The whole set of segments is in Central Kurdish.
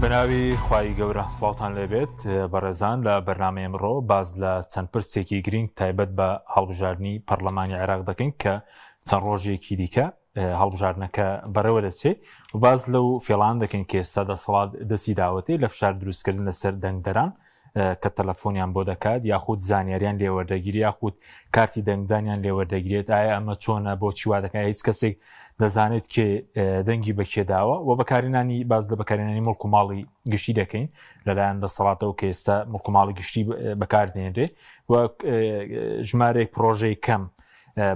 بەناوی خوای گەورە سڵاوتان لێبێت بەڕێزان لە بەرنامەی ئەمڕۆ باز لە چەند پرسێکی گرنگ تایبەت بە هەڵبژاردننی پەرلەمانی عێراق دەکەین کە چەند ڕۆژێکی دیکە هەڵبژاردنەکە بەرەوە دەچێت و باز لەو فێڵان دەکەین کە ئێستا دەسەڵات دەستی داوەتی لە فشار دروستکردن لەسەر دەنگدەران کە تەلەفۆنیان بۆ دەکات یاخود زانیاریان لێوەردەگیری یاخود کارتی دەنگدانیان لێوەردەگرێت ئایا ئەمە چۆنە بۆ چیوا دەکات هیچ کەسێک دەزانێت کێ دەنگی بەکێداوە و بەکارێنانی باز لە بەکارێنانی مڵک و ماڵی گشتی دەکەین لەلایەن دەسەڵاتەوە کە ئێستا مڵک و ماڵی گشتی بەکاردێنرێ و ژمارەیەک پرۆژەی کەم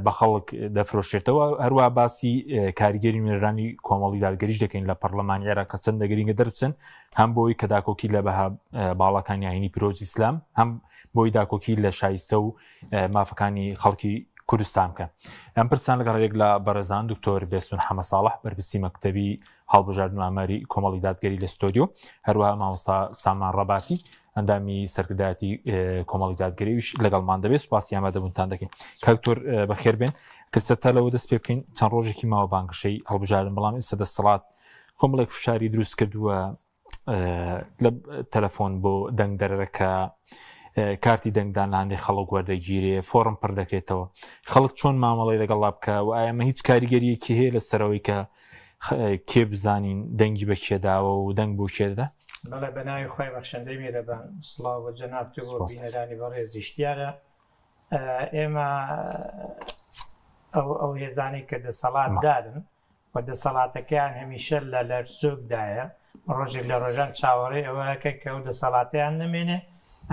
بە خەڵک دەفرۆشێتەوە هەروە باسی کاریگەری نوێرانی کۆمەڵی دادگەریش دەکەین لە پەرلەمانی عێراق کە چەندە گرنگە دەربچن هەم بۆی کە داکۆکی لە بەها باڵەکانی ئاینی پیرۆزی ئیسلام هەم بۆی داکۆکی لە شایستە و مافەکانی خەڵکی کوردستان بکەن ئەم پرسان لەگەڕێک لە بەڕێزان دکتۆر بێستون حەمە ساڵح بەرپرسی مەکتەبی هەڵبژاردن و ئاماری کۆمەڵی دادگەری لە ستۆدیۆ هەروەها مامۆستا سامان ڕەباتی ئەندامی سەرکردایەتی کۆمەڵی دادگەریش لەگەڵمان دەبێت سوپاسی ئامادەبوونتان دەکەین کاکتۆر بەخێربێن کەسەتا لەوە دەست پێ بکەین چەند ڕۆژێکی ماوە بانگشەی هەڵبژاردن بەڵام ئێستا دەسەڵات کۆمەڵێک فشاری دروست کردووە لە تەلەفۆن بۆ دەنگدەرەکە کارتی دەنگدان هەندێک خەڵک وەردەگیرێ فۆرم پڕ دەکرێتەوە خەڵک چۆن مامەڵی لەگەڵا بکە و ئایمە هیچ کاریگەریەکی هەیە لەسەرەوەی کە کێ بزانین دەنگی بە کێداوە و دەنگ بۆ کێدە بەڵێ بەناوی خۆی بەخشەندەی میرەبان سڵاو بە جەناب تو بۆ بینەرانی بەڕێزی شتیارە ئێمە ئەو هێزانی کە دەسەڵات دارن و دەسەڵاتەکەیان هەمیشە لە لەرزۆکدایە ڕۆژێک لە ڕۆژان چاوەڕێ ئەوەکە کە ئەو دەسەڵاتیان نمێنێ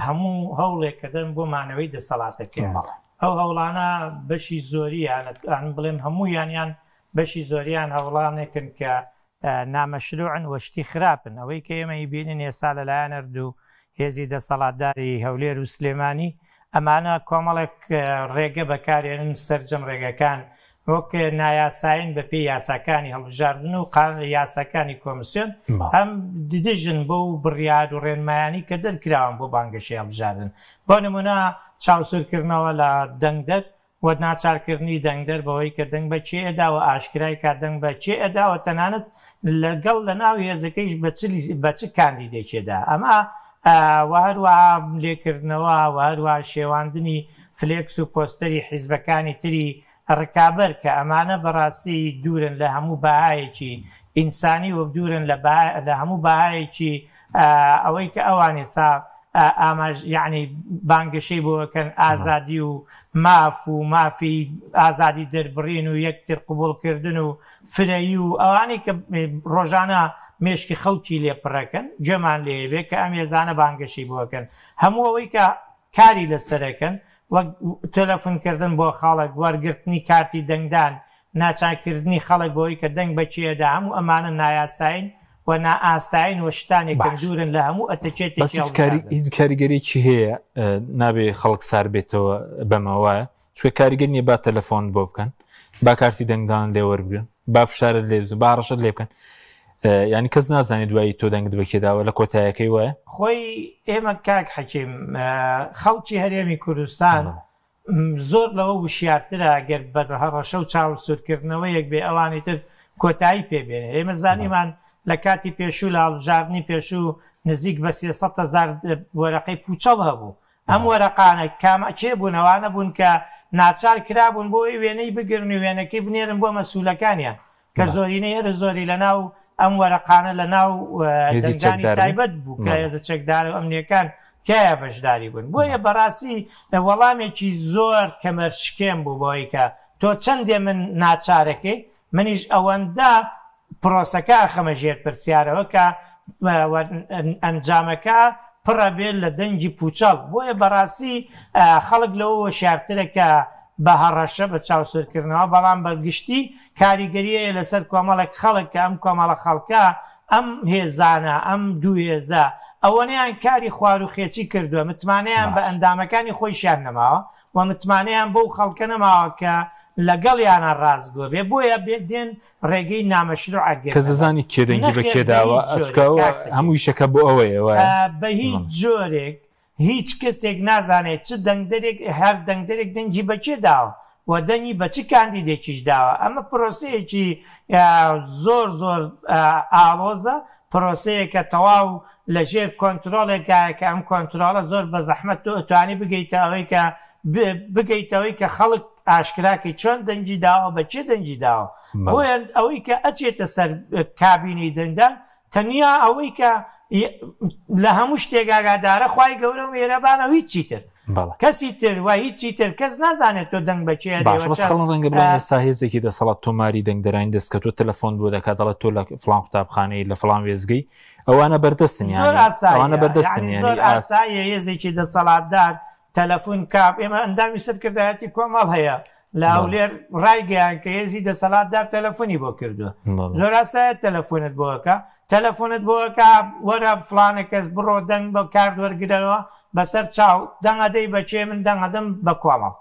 هەموو هەوڵێک کە دەن بۆ مانەوەی دەسەڵاتەکەیان ئەو هەوڵانە بەشی زۆریان بڵێم هەموو یانیان بەشی زۆریان هەوڵانێکن کە نامەشروعن وشتی خراپن ئەوەی کە ئێمە بینین ئێستا لەلایەن هەردوو هێزی دەسەڵاتداری هەولێر و سلێمانی ئەمانە کۆمەڵێک ڕێگە بەکارێنن سەرجەم ڕێگەکان وەک نایاساین بە پێی یاساکانی هەڵبژاردن و یاساکانی کۆمسیۆن هەم دژن بۆ و بڕیار و ڕێنمایانی کە دەرکراون بۆ بانگەشەی هەڵبژاردن بۆ نمونە چاوسورکردنەوە لە دەنگدەر و ناچارکردنی دەنگدەر بەوەی کە دەنگ بە چێ ئەداوە ئاشکرای کا دەنگ بە چێ ئەداوە تەنانەت لەگەڵ لە ناو هێزەکەیش بە چ کاندیدێکێدا ئەمە هەروەها لێکردنەوە و هەروەها شێواندنی فلێکس و پۆستەری حیزبەکانی تری ڕکابەر کە ئەمانە بەڕاستی دوورن لە هەموو بەهایەکی ئینسانی و دوورن لە هەموو بەهایەکی ئەوەی کە ئەوان ێسا ئاماژ یعنی بانگەشەی بۆکەن ئازادی و مافی ئازادی دەربڕین و یەکتر قوبوڵکردن و فرەیی و ئەوانی کە ڕۆژانە مێشکی خەڵکی لێپڕەکەن جێمان لێوێ کە ئەم ێزانە بانگەشەی بۆکەن هەموو ئەوەی کە کاری لەسەرەکەن وەک تەلەفۆنکردن بۆ خەڵک وەرگرتنی کارتی دەنگدان ناچارکردنی خەڵک بۆی کە دەنگ بەچێدا هەموو ئەمانە نایاساین و نائاساین و شتانێکم دوورن لە هەموو ئەتەچێتی هیچ کاریگەریی هەیە نابێ خەڵک سار بێتەوە بەمەوەە چوە کاریگەر نیە با تەلەفۆن بۆ بکەن با کارتی دەنگدان لێوەربگرن با فشارت لێ با ڕەشت لێ بکەن ینی کەس نازانێت دوایی تۆ دەنگت بەکێداوە لە کۆتایەکەی وایە خۆی ئێمە کاک حەکیم خەڵکی هەرێمی کوردستان زۆر لەوە وشیارترە گەر بەڕەشە و چاوسورکردنەوە یەک بێ ئەوانی تر کۆتایی پێبێنێ ئێمە زانیمان لە کاتی پێشوو لە هەڵبژاردننی پێشوو نزیک بە 300,000 وەرەقەی پوچەڵ هەبوو ئەم وەرەقانە کێ بوونەوانە بوون کە ناچار کرابوون بۆ وێنەی بگرن و وێنەکەی بنێرن بۆ مەسوولەکانیان کە زۆرینەی هەر زۆری لە ناو ئەم وەرەقانە لە ناو دەنگانی تایبەت بوو کە هێزە چەکدار و ئەمنیەکان تایە بەشداری بوون بۆیە بەڕاستی وەڵامێکی زۆر کەمەرشکێن بوو بۆی کە تۆ چەندێ من ناچارەکەی منیش ئەوەندە پرۆسەکە خەمەژێر پرسیارەوە کە ئەنجامەکە پڕە بێت لە دەنگی پوچەڵ بۆیە بەڕاستی خەڵک لەوە شارترە کە بە هەڕەشە بە چاوسورکردنەوە بەڵام بەرگشتی کاریگەریە لەسەر کۆمەڵێک خەڵک کە ئەم کۆمەڵە خەڵکە ئەم هێزانە ئەم دوو هێزە ئەوەنیان کاری خوارۆخێچی کردووە متمانەیان بە ئەندامەکانی خۆیشیان نەماوە و متمانەیان بەو خەڵکە نەماوە کە لەگەڵ یانە ڕاستگووە بێ بۆیە بێدێن ڕێگەی نامەشروع ئەگەر کە زانی کێدەنگی بەکێداوە هەموو شەکە بۆ ئەوەیەوە بە هیچ جۆرێک هیچ کەسێک نازانێت چ دەنگدەرێک هەر دەنگدەرێک دەنگی بەچێ داوە و دەنگی بە چ کاندیدێکیش داوە ئەمە پرۆسەیەکی زۆر ئاڵۆزە پرۆسەیەکە تەواو لە ژێر کۆنتترۆلێکایە کە ئەم کۆنتترۆلە زۆر بە زەحمەت تۆ ئەتوانی بگەیتەوەی کە خەڵک ئاشکراکەی چۆن دەنگی داوە بە چێ دەنگی داوە بۆیان ئەوەی کە ئەچێتە سەر کابینی دەنگدان تەنیا ئەوەی کە لە هەموو شتێک ئاگادارە خوای گەورە و مێرەبانە هیچی تر کەسی تر و هیچی تر کەس نازانێت تۆ دەنگ بەچێ ڕەنگە بڵێن ئێستا هێزێکی دەسەڵات تۆماری دەنگدەرانی دەست کە تۆ تەلەفۆن بۆ دەکات دەڵێت تۆ لە فڵان قوتابخانەی لە فڵان وێزگەی ئەوانە بەردەستن ئەوانە بەردەستن زۆر ئاساییە هێزێکی دەسەڵاتدار تەلەفۆن کاپ ئێمە ئەندامی سەرکردایەتی کۆمەڵ هەیە لە هەولێر ڕایگەیان کە هێزی دەسەڵاتدار تەلەفۆنی بۆ کردووە زۆر ئاسایە تەلەفۆنت بۆەکە تەلەفۆنت بۆەکە وەرە فڵانە کەس بڕۆ دەنگ بە کارد وەرگرەوە بەسەر چاو دەنگەدەی بەچێ من دەنگەدەم بە کۆمەڵ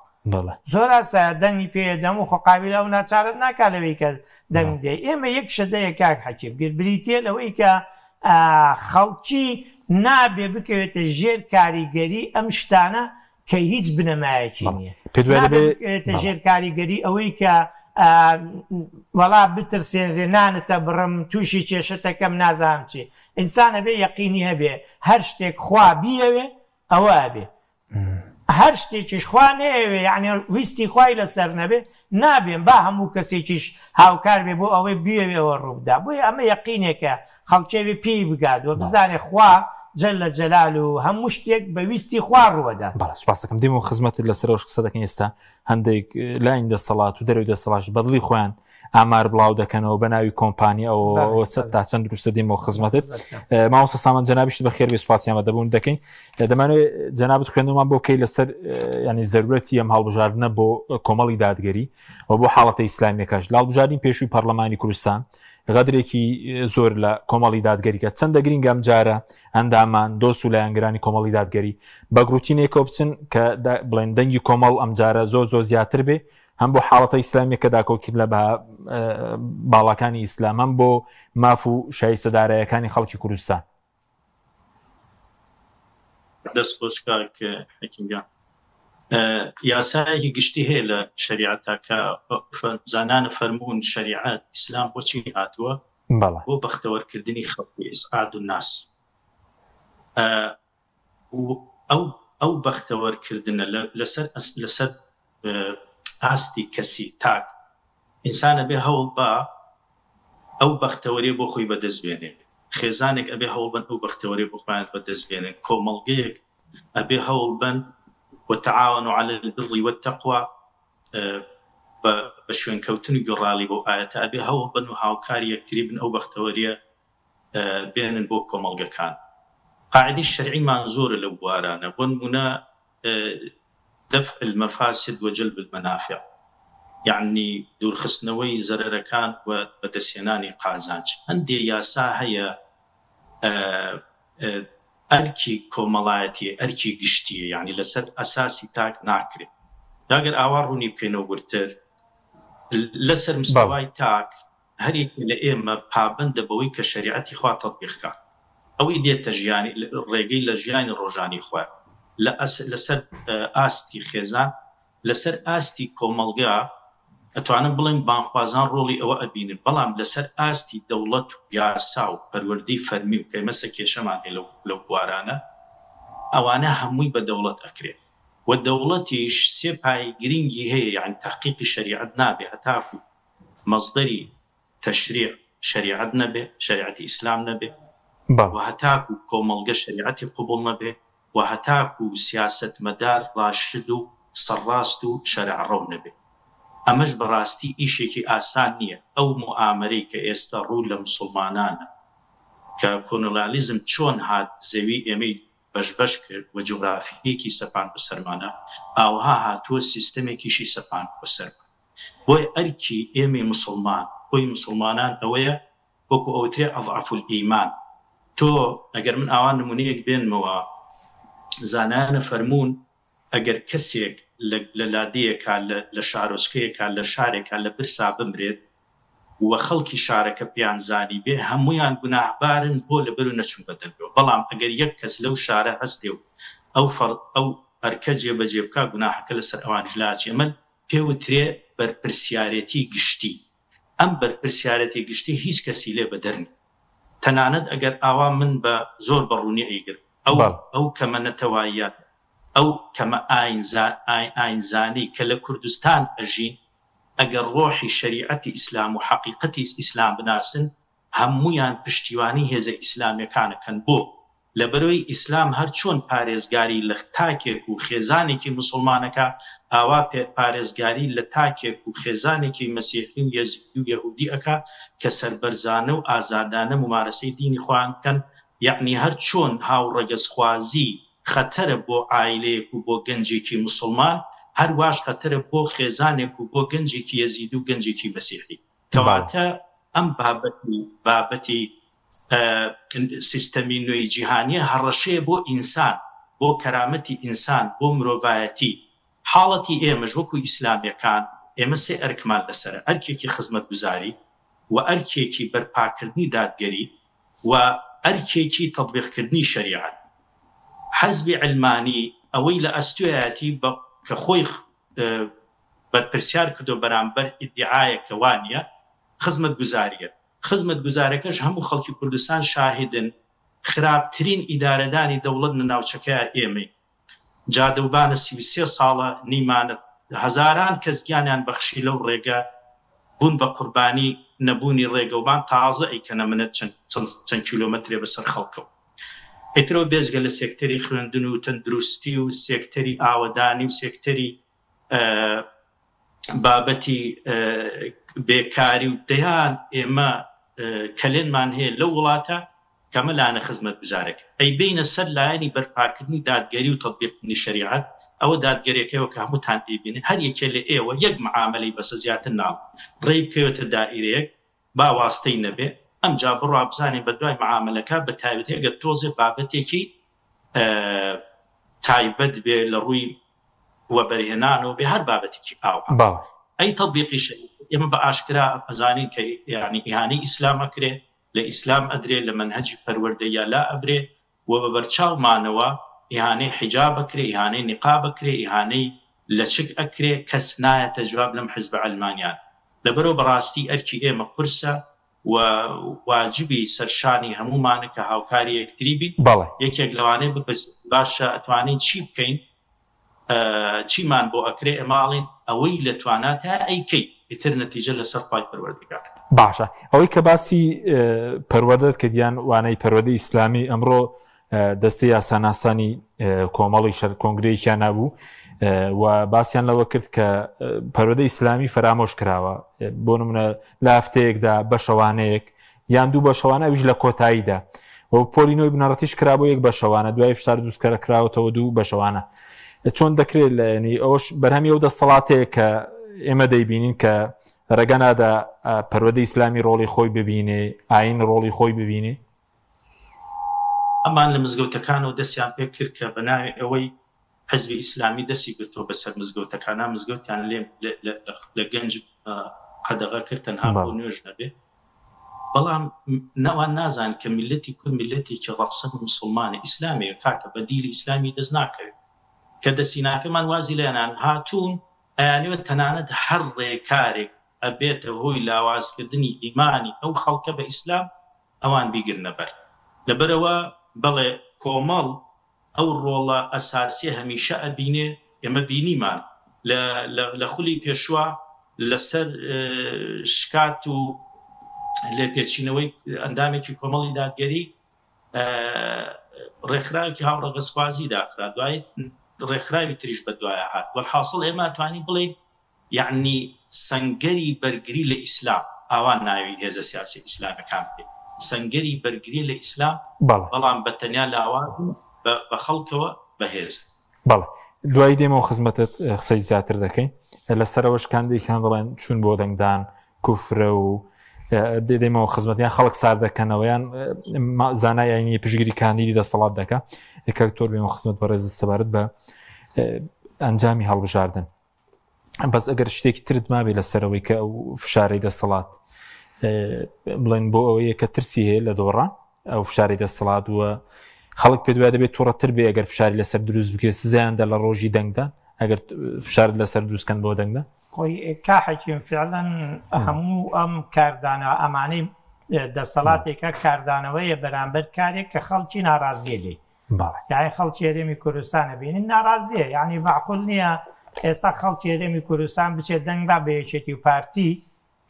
زۆر ئاسایە دەنگی پێدەم و خۆقاویلە و ناچارت ناکات لەوەی کە دەنگ دێ ئێمە یەک شەدەیە کاک حەکیم گر بریتێ لەوەی کە خەڵکی نابێ بکەوێتە ژێر کاریگەری ئەم شتانە کە هیچ بنەمایەکی نییە پێێتە ژێر کاریگەری ئەوەی کە وەڵا بترسێنرێ نانتە بڕم تووشی کێشەتەکەم نازانم چی ئینسانە بێ یەقینی هەبێ هەر شتێک خوا بیەوێ ئەوە بێ هەر شتێکیش خوا نەیەوێ یعنی ویستی خوای لەسەر نەبێ نابێن با هەموو کەسێکیش هاوکار بێ بۆ ئەوەی بیەوێەوە ڕووبدا بۆیە ئەمە یەقینێکە خەڵکێوێ پێی بگات و بزانێ خوا جەلە جەلال و هەموو شتێک بەویستی خوا ڕوەدا سوپاس دەکەم دێم و خزمەتت لەسەرەوەش قسە دەکەن ئێستا هەندێک لاین دەسەڵات و دەروی دەسەڵاش بەدڵی خۆیان ئامار بڵاو دەکەنەوە بە ناوی کۆمپانیا ئەو تا چەند دروستە دێمەوە خزمەتت ماوەستا سامان جەنابیشت بەخێر بێ سوپاسیامە دەبوون دەکەین دەمانوێت جەنابەت خوێندنەوەمان بۆ کەی لەسەر ینی زەرورەتی ئەم هەڵبژاردنە بۆ کۆمەڵی دادگەری و بۆ حاڵەتە ئیسلامیەکەش لاڵبژاردنی پێشووی پەرلەمانی کوردستان غەدرێکی زۆر لە کۆمەڵی دادگەریکە چەندە گرینگە ئەم جارە ئەندامان دۆست و لایەنگرانی کۆمەڵی دادگەری بە گروتینێکەوە بچن کە بڵێن دەنگی کۆمەڵ ئەم جارە زۆر زیاتر بێ هەم بۆ حاڵەتە ئیسلامی کە داکۆکرد لە باڵەکانی ئیسلام هەم بۆ ماف و شایستەدارایەکانی خەڵکی کوردستان دەست خۆشکارک حەکیمگیان یاسایەکی گشتی هەیە لە شریعەتە کە زانانە فەرموون شریعەت ئیسلام بۆچی هاتووە بۆ بەختەوەرکردنی خەڵکی ئیسعاد و ناس ئەو بەختەوەرکردنە لەسەر ئاستی کەسی تاک ئینسانە بێ هەوڵ بە ئەو بەختەوەریە بۆ خۆی بەدەستبێنێ خێزانێک ئەبێ هەوڵ بن ئەو بەختەوەریە بۆ خۆیان بەدەستبێنێن کۆمەڵگەیەک ئەبێ هەوڵ بن وتعاونوا على البر والتقوى بشوين كوتن قرالي بو آيات أبي هو بنو هاوكاري يكتريبن أو بختورية بين بو كومالغا كان قاعدة الشرعي منظور لبوارانا ونمنا دفع المفاسد وجلب المنافع يعني دور خسنوي زرر كان ودسيناني قازانج عندي ياسا هي ئەرکی کۆمەڵایەتی ئەرکی گشتیە یعنی لەسەر ئەساسی تاک ناکرێت ئەگەر ئاوا ڕوونی بکەینەوە ورتر لەسەر مستەوای تاک هەرێک لە ئێمە پابەندە بەوەی کە شریعەتی خوا تەطبیقکە ئەوەی دێتە ژیانی ڕێگەی لە ژیانی ڕۆژانی خوا لەسەر ئاستی خێزان لەسەر ئاستی کۆمەڵگا ئەتوانم بڵێن بانخوازان ڕۆڵی ئەوە ئەبینن بەڵام لەسەر ئاستی دەوڵەت و یاسا و پەروەردەی فەرمی و کەمەسە کێشەمان لەو بوارانە ئەوانە هەمووی بە دەوڵەت ئەکرێت و دەوڵەتیش سێ پای گرنگی هەیە یعنی تحقیقی شریعەت نابێ هەتاکو مەصدەری تەشریع شریعەت نەبێ شریعەتی ئیسلام نەبێ و هەتاکو کۆمەڵگە شریعەتی قبوڵ نەبێ و هەتاکو سیاسەتمەدار ڕاشد و سەرڕاست و شەرعڕەو نەبێ ئەمەش بەڕاستی ئیشێکی ئاسان نییە ئەو موئامەرەی کە ئێستا ڕوو لە مسلمانانە کە کۆنۆلالیزم چۆن هات زەوی ئێمەی بەشبەش کرد و جوغرافیەکی سەپان بەسەرمانە ئاوها هاتووە سیستەمێکیشی سەپان بەسەرمان بۆی ئەرکی ئێمەی مسلمان بۆی مسلمانان ئەوەیە وەکو ئەوترێ ئەضعف الئیمان تۆ ئەگەر من ئاوان نمونەیەک بێنمەوە زانانە فەرموون ئەگەر کەسێک لە لادەیەکە لە شارۆچکەیەکە لە شارێکە لە برسا بمرێت و خەڵکی شارەکە پیانزانی بێ هەمویان گوناهبارن بۆ لەبەر و نەچوون بەدەرەوە بەڵام ئەگەر یەک کەس لەو شارە هەستێ و ئەو ئەرکە جێبەجێ بکە گوناحەکە لەسەر ئەوان لاچێ من پێوترێ بەرپرسیارەتی گشتی ئەم بەرپرسیارەتی گشتی هیچ کەسی لێ بەدەرنی تەنانەت ئەگەر ئاوا من بە زۆر بەڕوونی ئەیگر ئەو کەمە نەتەواییە ئەو کەمە ئاینزانی کە لە کوردستان ئەژین ئەگەر ڕۆحی شەریعەتی ئیسلام و حەقیقەتی ئیسلام بناسن هەموویان پشتیوانی هێزە ئیسلامیەکانەکەن بۆ لەبەرەوەی ئیسلام هەر چۆن پارێزگاری لە تاکێک و خێزانێکی مسلمانەکە ئاوا پارێزگاری لە تاکێک و خێزانێکی مەسیحی و یەهودی ئەکا کە سەربەرزانە و ئازادانە ممارەسەی دینی خۆیان یعنی هەر چۆن هاوڕەگەزخوازی خەتەرە بۆ عایلەیەک و بۆ گەنجێکی مسلمان هەرواش خەتەرە بۆ خێزانێک و بۆ گەنجێکی یەزید و گەنجێکی مەسیحی کەواتە ئەم بابەتی سیستەمی نوێی جیهانیە هەڕەشەیە بۆ ئینسان بۆ کەرامەتی ئینسان بۆ مرۆڤایەتی حاڵەتی ئێمەش وەکو ئیسلامیەکان ئێمە سێ ئەرکمان لەسەرە ئەرکێکی خزمەتگوزاری و ئەرکێکی بەرپاکردنی دادگەری و ئەرکێکی تەطبیقکردنی شەریعەت حەزبی علمانی ئەوەی لە ئەستوایەتی کە خۆی بەرپرسیار کردو بەرامبەر ئیدعایەکە وانە خزمەتگوزاریە خزمەتگوزارەکەش هەموو خەڵکی کوردستان شاهدن خراپترین ئیدارەدانی دەوڵەت لە ناوچەکەی ئێمەی جادەوبانە 33 ساڵە نیمانە هەزاران کەس گیانیان بەخشی لەو ڕێگە بوون بە قوربانی نەبوونی ڕێگەوبان تازە ئەیکەنە منەت چەند کیلۆمەترێ بەسەر خەڵکەوە ئیترەوە بێزگە لە سێکتەری خوێندن و تەندروستی و سێکتەری ئاوەدانی و سێکتەری بابەتی بێکاری و دەیان ئێمە کەلێنمان هەیە لەو وڵاتە کەمە لانە خزمەت گوزارێک ئەی بینە سەر لایەنی بەرپاکردنی دادگەری و تەطبیقکردنی شەریعەت ئەوە دادگەرێکەوە کە هەمووتان ئەیبینێ هەر یەکێ لە ئێوە یەک معاملەی بەسە زیاتر ناو ڕێی بکەوێتە دائیرەیەک با واستەی نەبێ ئەمجا بڕوا بزانین بە دوای معاملەکە بە تایبەتی ئەگەر تۆزێ بابەتێکی تایبەت بێ لە ڕووی وەبەرهێنانەوە بێ هەر بابەتێکی ئاو ئەی تەطبیقی شەریعەت ئێمە بە ئاشکرا ئەزانین کە یعنی ئیهانەی ئیسلام ئەکرێ لە ئیسلام ئەدرێ لە منهەجی پەروەردەیە لا ئەبرێ و بە بەرچاومانەوە ئیهانەی حیجاب ئەکرێ ئیهانەی نیقاب ئەکرێ ئیهانەی لە چک ئەکرێ کەس نایەتە جواب لەم حیزبە علمانیان لەبەرەوە بەڕاستی ئەرکی ئێمە قورسە و واجبی سەرشانی هەموومانە کە هاوکاری یەکتری بین یەکێک لەوانەیە بپرسین باشە ئەتوانین چی بکەین چیمان بۆ ئەکرێ ئەماڵین ئەوەی لە تواناتە ئەیکەی ئیتر نەتیجە لەسەر پای پەروەردگار باشە ئەوەی کە باسی پەروەردەت کە دیان وانەی پەروەردەی ئیسلامی ئەمڕۆ دەستەی یاساناسانی کۆمەڵی شەر کۆنگرەیەکیان نبوو و باسییان لەوە کرد کە پەروەردەی ئیسلامی فرامۆش کراوە بۆ نمونە لە هەفتەیەکدا بەشەوانەیەک یان دوو بەشەوانە ئەویش لە کۆتاییدا و پۆلینۆی بنەڕەتیش کرا بۆ یەک بەشەوانە دوای فشار دروستکەرە کراوەتەوە دوو بەشەوانە چۆن دەکرێت لەنی ئەوش بەرهەمی ئەو دەسەڵاتەیە کە ئێمە دەیبینین کە ڕێگەنادا پەروەردەی ئیسلامی ڕۆڵی خۆی ببینێ ئاین ڕۆڵی خۆی ببینێ ئەمان لە مزگەوتەکانەوە دەستیان پێ کرد کە بەناوی ئەوەی حزبی ئیسلامی دەستی گرتەوە بەسەر مزگەوتەکانە مزگەوتیان لە گەنج قەدەغە کرد تەنها بۆ نوێژ نەبێ بەڵام نەوان نازان کە میلەتی کورد میلەتێکی ڕەخسەن و مسلمانە ئیسلامەیە کاکە بە دیلی ئیسلامی دەست ناکەوێت کە دەسیناکەمان وازی لێنان هاتوون ئەیانوێت تەنانەت هەر ڕێکارێک ئەبێتە هۆی لاوازکردنی ئیمانی ئەو خەڵکە بە ئیسلام ئەوان بیگرنە بەر لەبەرەوە بەڵێ کۆمەڵ ئەو ڕۆڵە ئەساسی هەمیشە ئەبینێ ئێمە بینیمان لە خولی پێشوە لەسەر شکات و لێ پێچینەوەی ئەندامێکی کۆمەڵی دادگەری ڕێکخراوێکی هاوڕەگەزخوازی داخرا دوای ڕێکخراوی تریش بە دوایە هات وەرحاصڵ ئێمە توانی بڵێن یعنی سەنگەری بەرگری لە ئیسلام ئاوان ناوی هێزە سیاسی ئیسلامەکان بێ سەنگەری بەرگری لە ئیسلام بەڵام بە تەنیا لاوان بە خەڵکەوە بەهێز بەڵێ دوای دێمەوە خزمەتت قسەی زیاتر دەکەین لەسەرەوە شکاندێکیان دەڵێن چوون بۆ دەنگدان کوفرە و دێمەوە خزمەتیان خەڵک سار دەکەنەوەیان زانای ئاینی پشگیری کاندیری دەسەڵات دەکە کەکتۆر بێمە خزمەت بەڕێزت سەبارەت بە ئەنجامی هەڵبژاردن بەس ئەگەر شتێکی ترت مابێ لەسەرەوەی کە ئەو فشارەی دەسەڵات بڵێن بۆ ئەوەیە کە ترسی هەیە لە دۆڕە ئەو فشاری دەسەڵات وە خەڵک پێ دوای دەبێت تووڕەتر بێ ئەگەر فشاری لەسەر دروست بکرێت سزایاندا لە ڕۆژی دەنگدا ئەگەر فشار لەسەر دروستکەن بۆ دەنگدا خۆی کاحەکیم فعلەن هەموو ئەم کاردانە ئەمانەی دەسەڵاتێکە کاردانەوەیە بەرامبەر کارێک کە خەڵکی ناڕازیە لێ یاین خەڵکی هەرێمی کوردستانە بینین ناڕازیە یعنی معقول نییە ئێستا خەڵکی هەرێمی کوردستان بچێت دەنگبا بە یەکێتی و پارتی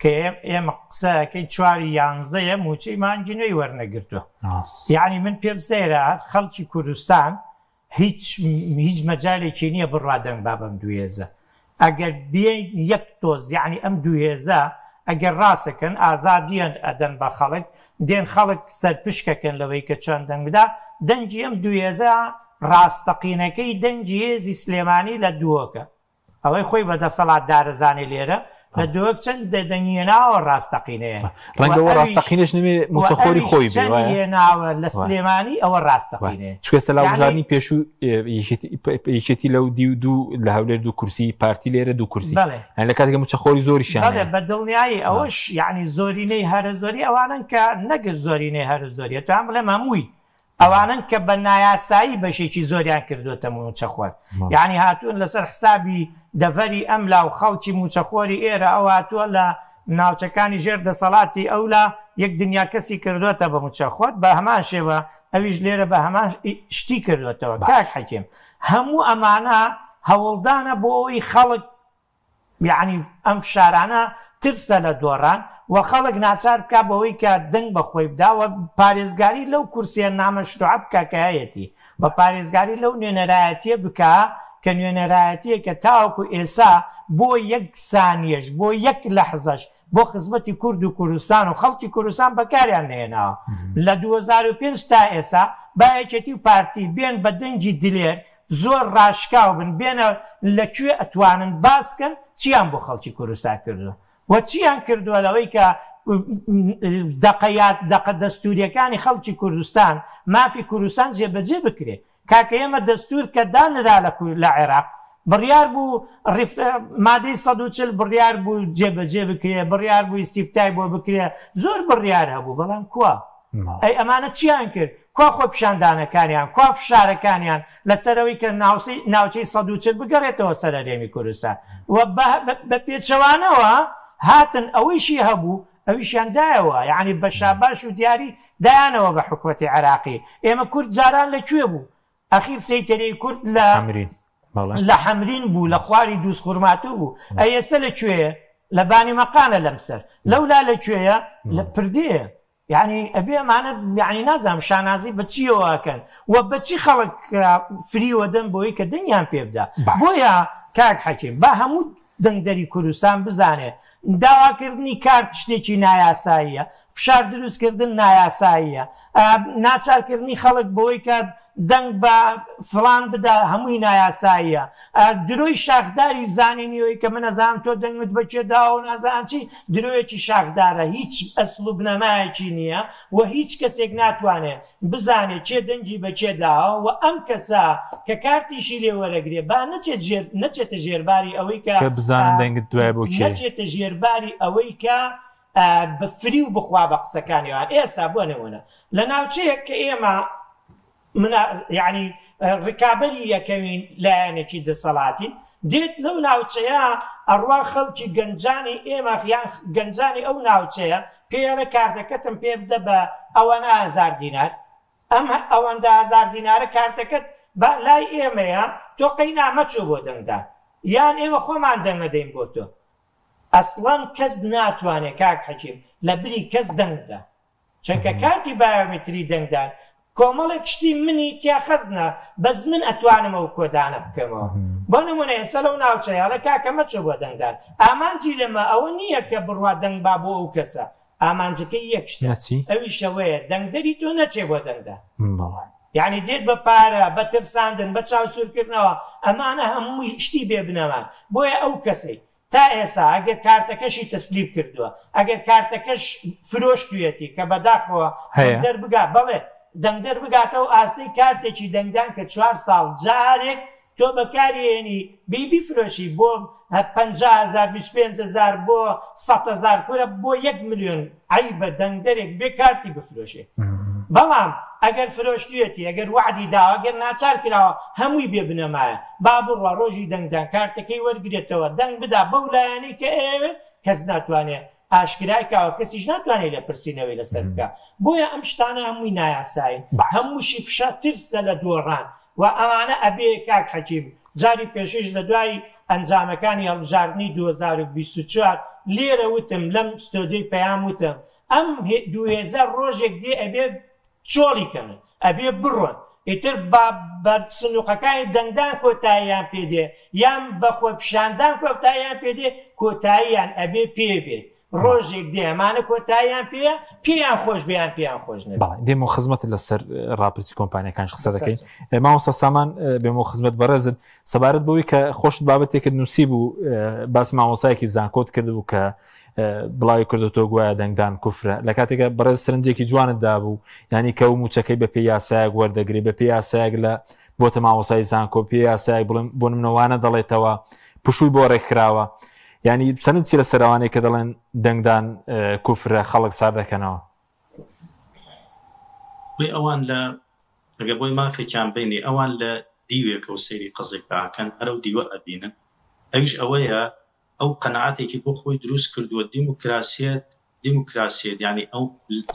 کە ئێمە قسەکەی 4/11 موچەی مانگینەوەی وەرنەگرتووە یعنی من پێم سەیرە خەڵکی کوردستان هیچ مەجالێکی نییە بڕوا دەنگبا بەم دوێزە ئەگەر بێن یەک تۆز یعنی ئەم دوێزە ئەگەر ڕاستەکەن ئازادیان ئەدەن بە خەڵک دێن خەڵک سەرپشکەکەن لەوەی کە چۆن دەنگ بدا دەنگی ئەم دوێزە ڕاستەقینەکەی دەنگی هێزی سلێمانی لە دووەکە ئەوەی خۆی بەدەسەڵات دارەزانێ لێرە لە دووەک چەند دەنگێناوە ڕاستەقینەیە ڕەنگەوە ڕاستەقینش نوێ موچەخۆری خۆی بێناوە لە سلێمانی ئەوە ڕاستەقینەیە چکەستە لاوژانی پێشوو یەکێتی لەو دی و دوو لە هەولێر دوو کورسی پارتی لێرە دوو کورسی لە کاتێکە موچەخۆری زۆریشیان بە دڵنیایی ئەوەش یعنی زۆرینەی هەرە زۆری ئەوانن کە نەگەر زۆرینەی هەرە زۆریە توان بڵێ هەمووی ئەوانن کە بە نایاسایی بەشێکی زۆریان کردوتە موچەخۆر یعنی هاتوون لەسەر حسابی دەڤەری ئەملا و خەڵکی موچەخۆری ئێرە ئەو هاتووە لە ناوچەکانی ژێر دەسەڵاتی ئەولا یەک دنیا کەسی کردوتە بە موچەخۆر بە هەمان شێوە ئەویش لێرە بە هەمان شتی کردوتەوە کاک حەکیم هەموو ئەمانە هەوڵدانە بۆ ئەوەی خەڵک یعنی ئەم فشارانە ترسە لە دۆڕان و خەڵک ناچار بکە بەوەی کە دەنگ بەخۆی بداوە پارێزگاری لەو کورسیە نامەشروع بکە کە هەیەی بە پارێزگاری لەو نوێنەرایەتیە بکە کە نوێنەرایەتیە کە تاوەکو ئێسا بۆ یەک سانیەش بۆ یەک لەحزەش بۆ خزمەتی کورد و کوردستان و خەڵکی کوردستان بەکاریان نهێناوە لە 2005 تا ئێسا با یەکێتی و پارتی بێن بە دەنگی دلێر زۆر ڕاشکاو بن بێنە لەکوێ ئەتوانن باسکەن چیان بۆ خەڵکی کوردستان کردووە و چیان کردووە لەوەی کە دەقە دەستوریەکانی خەڵکی کوردستان مافی کوردستان جێبەجێ بکرێت کاکە ئێمە دەستور کە دانرا لە عێراق بڕیار بوو مادەی 140 بڕیار بوو جێبەجێ بکرێ بڕیار بوو ئیستیفتای بۆ بکرێ زۆر بڕیار هەبوو بەڵام کووە ئەی ئەمانە چیان کرد کوا خۆ پیشاندانەکانیان کوا فشارەکانیان لەسەرەوەی کە ناوچەی 140 بگەڕێتەوە سەر هەرێمی کوردستان و بە پێچەوانەوە هاتن ئەوەیشی هەبوو ئەویشیان دایەوە یعنی بە شاباش و دیاری دایانەوە بە حکومەتی عێراقی ئێمە کورد جاران لەکوێ بوو ئەخیر سەیتەرەی کورد لە حەمرین بوو لە خواری دووس خوورماتوو بوو ئەیێسە لەکوێیە لە بانی مەقانە لەمسەر لەولا لەکوێیە لە پردەیە یعنی ئەبێ ئەمانە یعنی نازانم شانازی بە چیەوەکەن و بەچی خەڵک فریوە دەن بۆی کە دنیان پێ بدا بۆیە کاک حەکیم با هەموو دەنگدەری کوردستان بزانێ داواکردنی کارت شتێکی نایاساییە فشار دروستکردن نایاساییە ناچارکردنی خەڵک بۆی کە دەنگ بە فڵان بدا هەمووی نایاساییە درۆی شاخداری زانینیەوەی کە من نەزانم تۆ دەنگت بەکێ داوە و نازانم چی درۆیەکی شاخدارە هیچ ئەسڵ و بنەمایەکی نییە و هیچ کەسێک ناتوانێت بزانێت چێ دەنگی بەکێ داوە و ئەم کەسە کە کارتیشی لێ وەرەگرێ با نەچێتە ژێرباری ئەوەی کە بزانن دەنگت دوای بۆ نەچێتە ژێرباری ئەوەی کە بەفری و بخوا بە قسەکانیوان ئێستا بۆ نەوەنە لە ناوچەیەک کە ئێمە یعنی ڕکابەری یەکەمین لایەنێکی دەسەڵاتی دێت لەو ناوچەیە ئەڕوا خەڵکی گەنجانی ئێمە یان گەنجانی ئەو ناوچەیە پێڵە کارتەکەتم پێ بدە بە ئەوەنە 1000 دینار ئەم ئەوەندە 1000 دینارە کارتەکەت بە لای ئێمەیە تۆ قەی نامەچوو بۆ دەنگدان یان ئێمە خۆمان دەنگەدەین بۆ تۆ ئەسڵەن کەس ناتوانێت کاک حەکیم لە بری کەس دەنگدا چونکە کارتی بایۆمێتری دەنگدان کۆمەڵێک شتی منی تیا خەزنە بەس من ئەتوانم ئەو کۆدانە بکەمەوە بۆ نمونە ئێستا لەو ناوچەیە لە کاکە مەچۆ بۆ دەنگدان ئامانجی لەمە ئەوە نییە کە بڕوا دەنگ با بۆ ئەو کەسە ئامانجەکەی یەک شتە ئەوی شەوەیە دەنگدەری تۆ نەچێ بۆ دەنگدا یعنی دێت بە پارە بە ترساندن بە چاوسورکردنەوە ئەمانە هەمووی شتی بێ بنەمان بۆیە ئەو کەسەی تا ئێسا ئەگەر کارتەکەشی تەسلیب کردووە ئەگەر کارتەکەش فرۆشتویەتی کە بەداخەوە دەربگا بەڵێ دەنگدەر بگاتەوە ئاستەی کارتێکی دەنگدان کە 4 ساڵ جارێک تۆ بەکارێنی بیبی فرۆشی بۆ 50,000 25,000 بۆ 100,000 کورە بۆ 1 ملیۆن ئەی بە دەنگدەرێک بێ کارتی بفرۆشێ بەڵام ئەگەر فرۆشتویەتی ئەگەر وعدی داوە ئەگەر ناچار کراوە هەمووی بێ بنەمایە با بڕوا ڕۆژی دەنگدان کارتەکەی وەرگێتەوە دەنگ بدا بەو لایەنەی کە ئێوێ کەس ناتوانێت ئاشکرایکەوە کەسیش ناتوانێت لە پرسیینەوەی لەسەر بکە بۆیە ئەم شتانە هەمووی نایاساین هەمووشی فشە ترسە لە دۆڕان و ئەوانە ئەبێ کاک حەکیم جاری پێشش لە دوای ئەنجامەکانی هەڵبژاردننی 2024 لێرە وتم لەم ستۆدیۆی پەیام وتم ئەم 2000 ڕۆژێک دێ ئەبێ چۆڵیکەن ئەبێ بڕۆن ئیتر بە سنووقەکانی دەنگدان کۆتاییان پێدێ یان بەخۆ پیشاندان کۆتاییان پێدێ کۆتاییان ئەبێ پێبێ ڕۆژێک دێ ئەمانە کۆتاییان پێیان خۆش بێیان پێیان خۆش نەبێ دێم و خزمەت لەسەر ڕاپرسی کۆمپانیەکان قسە دەکەین مامۆستا سامان بێم و خزمەت بەڕێزت سەبارەت بەوەی کە خۆشت بابەتێکت نووسی بوو باسی مامۆسایەکی زانکۆت کرد بوو کە بڵاوی کردوتۆ گوایە دەنگدان کوفرە لە کاتێکە بەڕێز سرنجێکی جوانت دابوو ینی کە و موچەکەی بە پێی یاسایەک وەردەگری بە پێی یاسایەک لە بۆتە مامۆسای زانکۆ پێی یاسایەک بڵێن بۆ منەوانە دەڵێتەوە پشووی بۆ ڕێکخراوە ینی چەند چی لە سەراوانەیە کە دەڵێن دەنگدان کوفرە خەڵک سار دەکەنەوە ئەوان لە ئەگەر بۆی مافێکیان بینی ئەوان لە دیوێکە و سەیری قزێک باکەن هەرە و دیوە ئەبینن ئەویش ئەوەیە ئەو قەنەعاتێکی بۆ خۆی دروست کردووە دیموکراسیەت ینی ئەو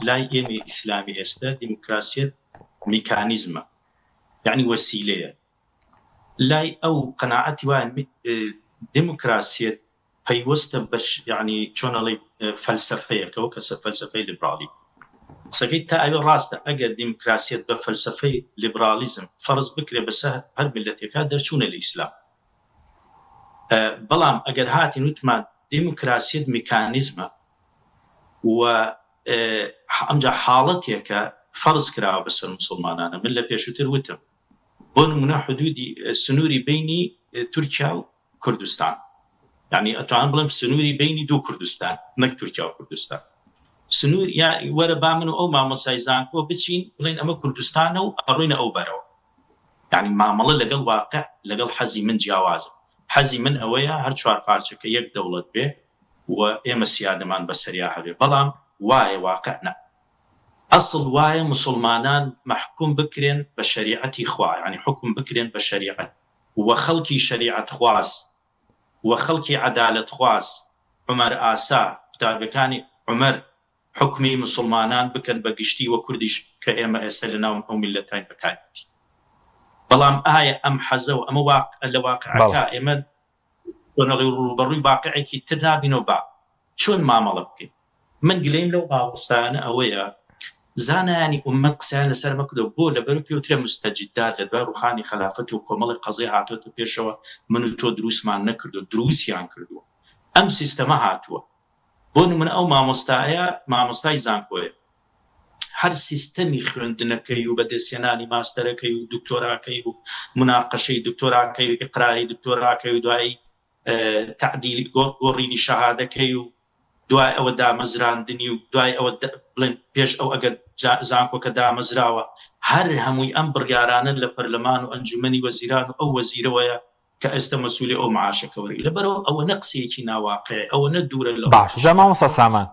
لای ئێمە ئیسلامی ئێستا دیموکراسیەت میکانیزمە یعنی وەسیلەیە لای ئەو قەنەعاتی وایە دیموکراسیەت پەیوەستە بەش ینی چۆنەڵی فەلسەفەیەکەوە کەسە فەلسەفەی لیبرالی قسەکەی تا ئەوێ ڕاستە ئەگەر دیموکراسیەت بە فەلسەفەی لیبرالیزم فەرز بکرێ بەسەر هەر میلەتێکە دەرچوونە لە ئیسلام بەڵام ئەگەر هاتین وتمان دیموکراسیەت میکانیزمە و ئەمجا حاڵەتێکە فەرز کراوە بەسەر مسلمانانە من لە پێشووتر وتم بۆ نمونە حدودی سنووری بینی تورکیا و کوردستان یعنی ئەتوان بڵێم سنووری بینی دوو کوردستان نەک تورکیا و کوردستان سنوور یا وەرە با من و ئەو مامۆسای زانکۆ بچین بڵێن ئەمە کوردستانە و ئەڕۆینە ئەو بەرەوە یعنی مامەڵە لەگەڵ واقع لەگەڵ حەزی من جیاوازە حەزی من ئەوەیە هەر چوار پارچەکە یەک دەوڵەت بێ و ئێمە سیادەمان بەسەریا هەبێ بەڵام وایە واقع نە ئەسڵ وایە مسلمانان محکوم بکرێن بە شەریعەتی خوا ینی حکم بکرێن بە شەریعەت و خەڵکی شەریعەت خواست و خەڵکی عەدالەت خواست عومەر ئاسا قوتابەکانی عومەر حکمی مسلمانان بکەن بە گشتی و کوردیش کە ئێمە ئێستا لەناو ئەو میلەتین بەکارێتی بەڵام ئایا ئەم حەزە و ئەمە لە واقعەکە ئێمە ڕوبەڕووی واقعێکی تر نابینەوە با چۆن مامەڵە بکەین من گلەیم لەو باوەستانە ئەوەیە زانایانی ئومەت قسەیان لەسەر مەکردەوە بۆ لەبەر پێوترە مستەجیدات لە دوای ڕوخانی خلافەت و کۆمەڵی قەزەی هاتووەتە پێشەوە من و تۆ دروستمان نەکردو دروستیان کردووە ئەم سیستەمە هاتووە بۆ نمونە ئەو مامۆستایە مامۆستای زانکۆیە هەر سیستەمی خوێندنەکەی و بەدەستێنانی ماستەرەکەی و دکتۆراکەی و مناقەشەی دکتۆراکەی و ئیقراری دکتۆراکەی و دوای تعدیل گۆڕینی شەهادەکەی و دوای ئەوە دامەزراندنی و دوای ئەوە بڵێن پێش ئەو ئەگەر زانکۆکە دامەزراوە هەر هەمووی ئەم بڕیارانە لە پەرلەمان و ئەنجومەنی وەزیران و ئەو وەزیرەوەیە کە ئێستا مەسئولی ئەو معاشەکەوەی لەبەرەوە ئەوە نەقسەیەکی ناواقع ئەوە نە دوورە لە باش مامۆستا سامان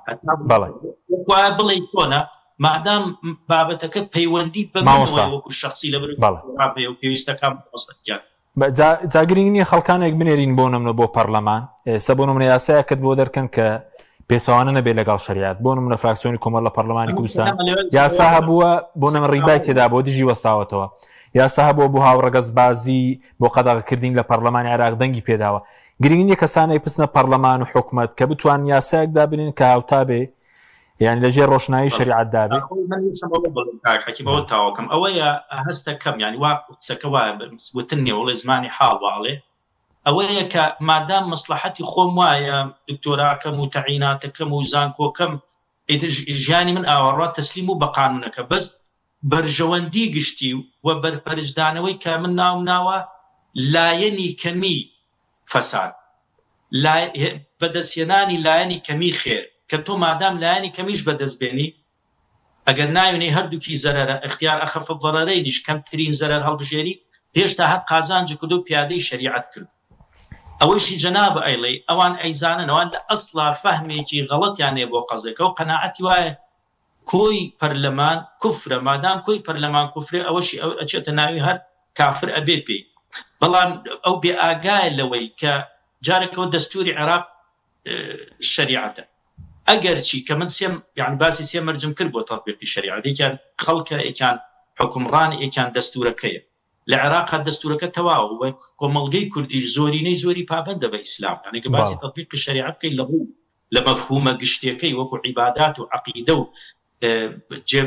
وایە بڵێ تۆنە مادام بابەتەکە پەیوەندی بەمانەوە وەکو شەخسی لەبەر و پێویستەکان ڕاستەکەیان جاگرنگ نییە خەڵکانێک بنێرین بۆ نمونە بۆ پەرلەمان ئێستا بۆ نمونە یاسایەکەت بۆ دەرکەن کە پێچەوانە نەبێت لەگەڵ شریعەت بۆ نمونە فراکسیۆنی کۆمەڵ لە پەرلەمانی کوردستان یاسا هەبووە بۆ نەمە ڕیبای تێدا بۆ دژی وەستاوەتەوە یاسا هەبووە بۆ هاوڕەگەزبازی بۆ قەدەغەکردین لە پەرلەمانی عێراق دەنگی پێداوە گرنگ نییە کەسانەی پچنە پەرلەمان و حکومەت کە بتوان یاسایەک دابنین کە هاوتا بێ یعنی لەژێر ڕۆشنایی شریعەت دابێ حەکیمەوە تاوەکەم ئەوەیە هەستە کەم ینی وا قسەکە وایە وتن نیە وڵێ زمانی حاڵ واڵێ ئەوەیە کە مادام مەسلحەتی خۆم وایە دکتۆراکەم و تەعیناتەکەم و زانکۆکەم ژیانی من ئاوەڕات تەسلیم و بە قانونەکە بەس بەرژەوەندی گشتی و بەرپەرشدانەوەی کە من ناوە لایەنی کەمی فەساد بەدەستهێنانی لایەنی کەمی خێر کە تۆ مادام لایەنی کەمیش بەدەستبێنی ئەگەر ناوێنێ هەردووکی زەرەرە اختیار ئەخەف ضەرەرەیش کەمترین زەرەر هەڵبژێری پێشتا هەر قازانج کرد و پیادەی شریعەت کرد ئەوەیشی جەناب ئەیڵێ ئەوان ئەیزانن ئەوان لە ئەسڵا فەهمێکی غەڵەتیان هەیە بۆ قەزێکە و قەناعەتی وایە کۆی پەرلەمان کوفرە مادام کۆی پەرلەمان کوفرێ ئەوەشی ئەچێتە ناوی هەر کافر ئەبێ پێی بەڵام ئەو بێ ئاگایە لەوەی کە جارێکەوە دەستوری عێراق شریعەتە ئەگەرچی کە من یعنی باسی سێ مەرجم کرد بۆ تەطبیقی شریعەت، یەکیان خەڵکە، یەکیان حکومڕان، یەکیان دەستورەکەیە. لە عێراق دەستورەکە تەواو و کۆمەڵگەی کوردیش زۆرینەی پابندە بە ئیسلام، یعنی کە باسی تەطبیقی شریعەت بکەین لە مەفهومە گشتیەکەی وەکو عیبادات و عەقیدە و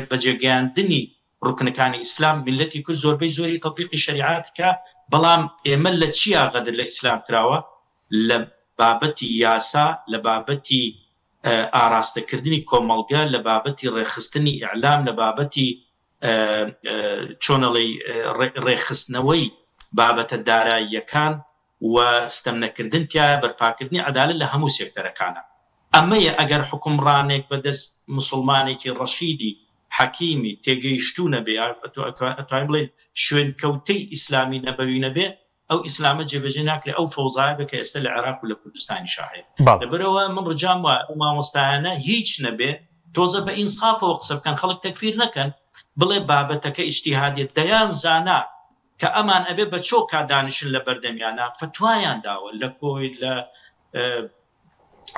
بەجێگەیاندنی ڕوکنەکانی ئیسلام میلەتی کورد زۆری تەطبیقی شریعەت کە، بەڵام ئێمە لە چیا غەدر لە ئیسلام کراوە؟ لە بابەتی یاسا، لە بابەتی ئاراستەکردنی کۆمەڵگە، لە بابەتی ڕێخستنی ئیعلام، لە بابەتی چۆنەڵی ڕێخستنەوەی بابەتە داراییەکان و ستەمنەکردن تایە بەرپاکردنی عەدالەت لە هەموو سێکتەرەکانە. ئەمەیە ئەگەر حکومڕانێک بەدەست مسلمانێکی ڕەشیدی حەکیمی تێگەیشتوو نەبێ، ئەتوانین بڵێن شوێن کەوتەی ئیسلامی نەبەوی نەبێ، ئەو ئیسلامە جێبەجێ ناکرێت، ئەو فەوزایە بکە ئێستا لە عێراق و لە کوردستانی شاهەیە. لەبەرەوە من ڕجام وایە ئەو مامۆستایانە هیچ نەبێ، تۆزە بە ئینسافەوە قسە بکەن، خەڵک تەکفیر نەکەن، بڵێ بابەتەکە ئیجتیهادیە، دەیان زانا کە ئەمان ئەبێ بە چۆکا دانیشن لە بەردەمیانە، فتوایان داوە لە کۆیت، لە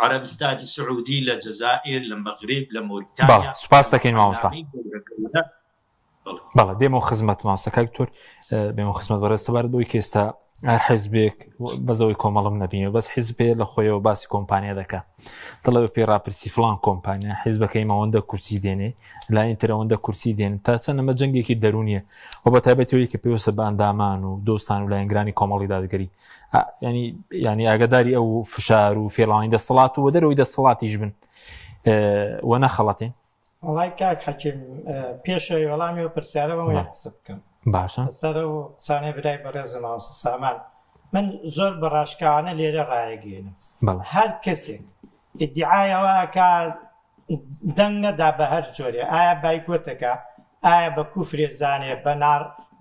عەرەبستانی سعودی، لە جەزائیر، لە مەغریب، لە مۆریتانیا. سوپاس دەکەین مامۆستا. بەڵێ دێمەوە خزمەت مامۆستا کاکتۆر، بێمە خزمەت بەڕێز سەبارەتەوەی کە ئێستا هەر حیزبێک بەزەوەی کۆمەڵم نەبینێ، بەس حیزبێ لە خۆیەوە باسی کۆمپانیا دەکات، دڵە بە پێی ڕاپرسی فڵان کۆمپانیا حیزبەکەی ماوەندە کورسی دێنێ، لای ترەوەندە کورسی دێن، تا چەند ئەمە جەنگێکی دەرونیە و بە تایبەتەوەی کە پێویستە بە ئەندامان و دۆستان و لایەنگرانی کۆمەڵی دادگەری، ینی ئاگداری ئەو فشار و فێڵانی دەسەڵات و دەرەوەی دەسەڵاتیش بن وە نەخەڵەتێن. وڵای کاک حەکیم، پێشەوەی وەڵامی و پرسیارەوە قسە بکەم باشە سەر و قسانەی برای بەڕێزم مامۆستا سامان. من زۆر بەڕاشکاوانە لێرە ڕایەگەێنم، هەر کەسێک ئیدعایەوە کە دەنگ نەدا بە هەر جۆرێ، ئایا بایکۆتەکە، ئایا بە کوفرێ زانێ،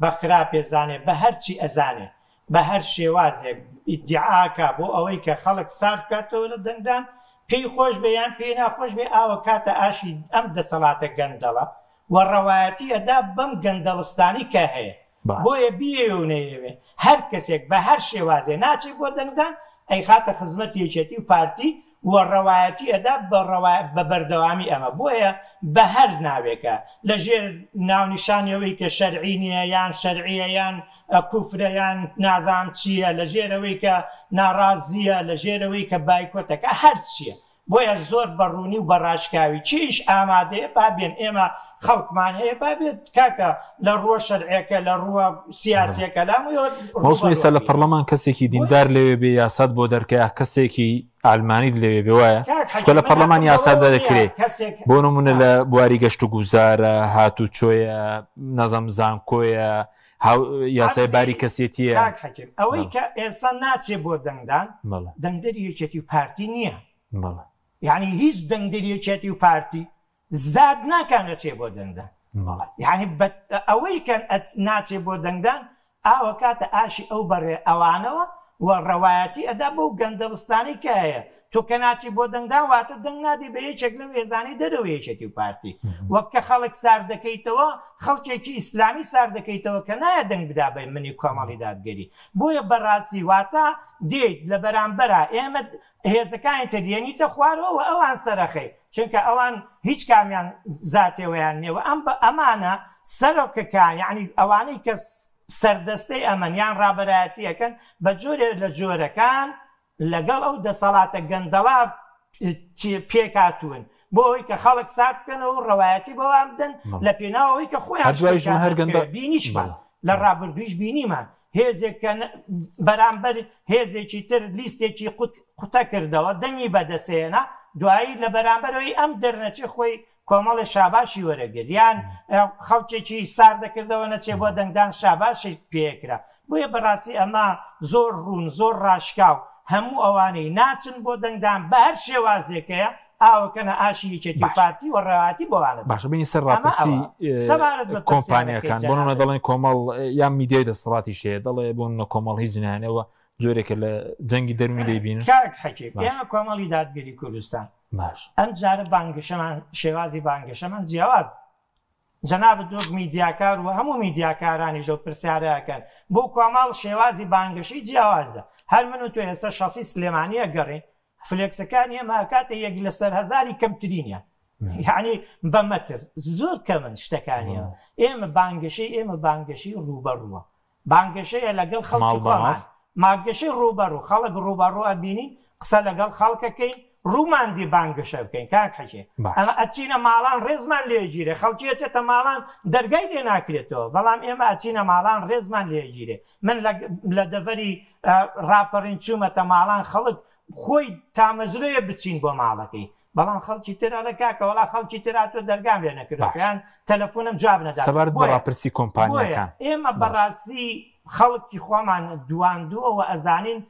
بە خراپێ زانێ، بە هەرچی ئەزانێ، بە هەر شێوازێک ئیدعاکە بۆ ئەوەی کە خەڵک سار بکاتەوە لە دەنگدان، پێی خۆش بێ یان پێی ناخۆش بێ، ئاوە کاتە ئاشی ئەم دەسەڵاتە گەندەڵە و ڕەوایەتی ئەدا بەم گەندەڵستانی کە هەیە، بۆیە بیێ و نەیەوێ هەر کەسێک بە هەر شێوازێ ناچێ بۆ دەنگدان، ئەی خاتە خزمەت یەکێتی و پارتی و ڕەوایەتی ئەدا بە بەردەوامی ئەمە، بۆیە بە هەر ناوێکە لەژێر ناونیشانەوەی کە شەرعی نییە یان شەرعیە یان کوفرە یان نازام چییە، لە ژێرەوەی کە ناڕازیە، لە ژێرەوەی کە بایکۆتەکە، هەر چییە، بۆیە زۆر بەڕوونی و بەڕاشکاوی چیش ئامادەیە بابێن، ئێمە خەڵکمان هەیە بابێت کاکە لە ڕووە شەرعیەکە، لە ڕووە سیاسیەکە مەوسمیستا لە پەرلەمان کەسێکی دیندار لەوێ بێ یاسات بۆ دەرکەیە، کەسێکی ئالمانی لەوێ بێ وایە چکە لە پەرلەمان یاسادا دەکرێت، بۆ نمونە لە بواری گەشت و گوزارە، هاتوچۆیە، نەزەم زانکۆیە، یاسای باری کەسێتیە. ئەوەی کە ئێستا ناچێ بۆ دەنگدان، دەنگدەری یەکێتی و پارتی نییە، یعنی هیچ دەنگدەریەکێتی و پارتی زاد ناکانە چێ بۆ دەنگدان، یعنی ئەوەی کە ناچێ بۆ دەنگدان ئاوە کاتە ئاشی ئەو بەڕێ ئەوانەوە و ڕەوایەتی ئەدا بەو گەندەڵستانی کە هەیە، تۆ کە ناچی بۆ دەنگدان واتە دەنگ نادی بە یەکێک لەو ێزانی دەرەوە یەکێتی و پارتی، وەک کە خەڵک سار دەکەیتەوە، خەڵکێکی ئیسلامی سار دەکەیتەوە کە نایە دەنگ بدا بە منی کۆمەڵی دادگەری، بۆیە بەڕاستی واتە دێیت لە بەرامبەرە ئێمە هێزەکانی تەدیێنیتە خوارەوە و ئەوان سەرەخەی، چونکە ئەوان هیچ کامیان زاتێوەیان نێوە، ئەمانە سەرۆکەکان، یعنی ئەوانەی کە سەردەستەی ئەمەنیان ڕابەرایەتیەکەن بە جۆرێ لە جۆرەکان لەگەڵ ئەو دەسەڵاتە گەندەڵا پێکاتون بۆ ئەوەی کە خەڵک سات بکەنەوە و ڕەوایەتی بەوام بدەن لە پێناوەوەی کە خۆیان بینیشمان لە ڕابردوویش بینیمان، هێزێک بەرامبەر هێزێکی تر لیستێکی قوتە کردەوە دەنگی بەدەسێنە، دوایی لە بەرامبەرەوەی ئەم دەرنەچێ خۆی کۆمەڵی شاباشی وەرەگرت، یان خەڵکێکی سار دەکردەوە نەچێ بۆ دەنگدان شاباشی پێکرا، بۆیە بەڕاستی ئەمە زۆر ڕوون زۆر ڕاشکاو هەموو ئەوانەی ناچن بۆ دەنگدان بە هەر شێوازێکەیە ئاوەکەنە ئاشی یەکێتی پارتی و ڕەواتی بۆوانە باشە بینی سەر ڕاپرسی کۆمپانیەکان بۆ نمونە دەڵێن کۆمەڵ یان میدیای دەسەڵاتی شەیە دەڵێ بۆ نمونە کۆمەڵ هیچ نانەوە جۆرێکە لە جەنگی دەرونی دەیبین. کاک حەکیم ئێمە کۆمەڵی دادگەری کوردستان ئەم جارە بانگەشەمان شێوازی بانگەشەمان جیاواز، جەنابەت دۆک میدیاکار و هەموو میدیاکارانی ژۆ پرسیارەکەن بۆ کۆمەڵ شێوازی بانگەشەی جیاوازە، هەر من و تۆ ئێستا شەسی سلێمانیە گەڕین فلێکسەکانی ئێمە کاتە یەک لە سەر هەزاری کەمترینە یعنی بە مەتر زۆر کەمن شتەکانیە ئێمە بانگەشەی ڕوبەڕووە بانگەشەیە لەگەڵ خەڵکی خۆمان ماگەشەی ڕوبەڕوو خەڵک ڕوبەڕوو ئەبینی قسە لەگەڵ خەڵکەکەی ڕووماندی بانگەشە بکەین کاک حەجێ ئەمە ئەچینە ماڵان ڕێزمان لێگیرێ خەڵکی ئەچێتە ماڵان دەرگای لێ ناکرێتەوە بەڵام ئێمە ئەچینە ماڵان ڕێزمان لێگیرێ من لە دەڤەری ڕاپەڕین چوومەتە ماڵان خەڵک خۆی تامەزرۆیە بچین بۆ ماڵەکەی بەڵام خەڵکی ترە کاکە وڵا خەڵکی تراتۆ دەرگام لێ نەکردیان تەلەفۆنم جواب نەدا ڕاپرسی کۆمپانیەکان ئێمە بەڕاستی خەڵکی خۆمان دواندووەوە ئەزانین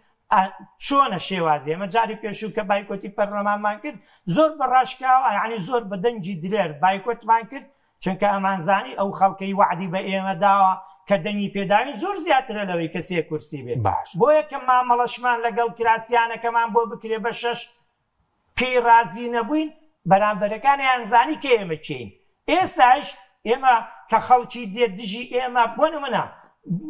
چۆنە شێوازی ئەمە جاری پێشوو کە بایکۆتی پەرلەمانمان کرد زۆر بەڕاشکاوە یعنی زۆر بە دەنگی درێر بایکۆتمان کرد چونکە ئەمانزانی ئەو خەڵکەی وعدی بە ئێمە داوە کە دەنگی پێداوین زۆر زیاترە لەوەی کە سێ کورسی بێت بۆیە کە مامەڵەشمان لەگەڵ کراسیانەکەمان بۆ بکرێ بە 6 پێی رازی نەبووین بەرامبەرەکانیان زانی کە ئێمە چین ئێساش ئێمە کە خەڵکی دێت دژی ئێمە بۆ نمونە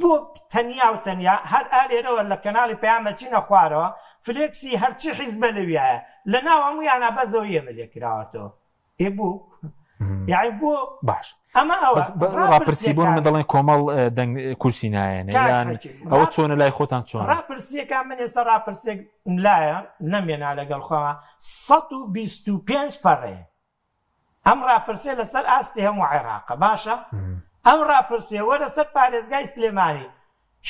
بۆ تەنیا و تەنیا هەر ئالێرەوە لە کەناڵی پەیامە چینە خوارەوە فلێکسی هەرچی حیزبە لەویایە لە ناو هەموویانە بەزەوە ئێمە لێکراوەتەوە بوو یعنی بۆ باش ئەمە ڕاپرسی بۆ من دەڵێن کۆمەڵ کورسی نایەنە یان ئەوە چۆنە لای خۆتان چۆن ڕاپرسیەکان من ئێستا ڕاپرسێک لایە نەمێنا لەگەڵ خۆمە 125 پەڕێ ئەم ڕاپرسێ لەسەر ئاستی هەموو عێراقە باشە ئەم ڕاپرسێ وەرە سەر پارێزگای سلێمانی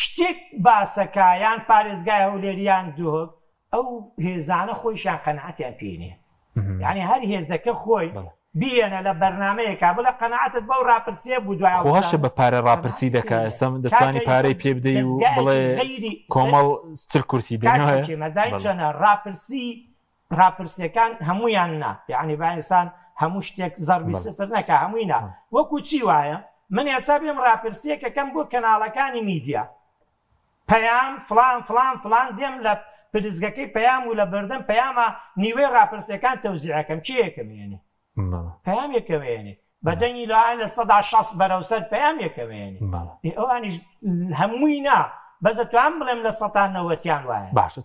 شتێک باسەکایان پارێزگای هەولێریان دووهک ئەو هێزانە خۆیشان قەنەعەتیان پێنێ یعنی هەر هێزەکە خۆی بیەنە لە بەرنامەیەکا بڵە قەنەعەتت بەو ڕاپرسیە بوو دوای خۆشە بە پارە ڕاپرسی دەکا ئێستا دەتوانی پارەی پێ بدەی و بڵێ کۆمەڵ چ کورسی دێنەوەمەزای چەنە ڕاپرسیەکان هەمویان نا یعنی باینسان هەموو شتێک زەربی سفر نەکە هەمووی نا وەکو چی وایە من ێستا بێم ڕاپرسیەکەکەم بۆ کەناڵەکانی میدیا پەیام فلان فلان فلان دێم لە پرزگەکەی پەیام و لە بەردەم پەیامە نیوەی ڕاپرسیەکان تەوزیعەکەم چی یەکەمێنێ پەیام یەکەمێنێ بەدەنگی لەوان لە 160 بەرەوسەر پەیام یەکەمێنێ ئەوانیش هەمووی نا بەزە توان بڵێم لە 190یان وایە باشە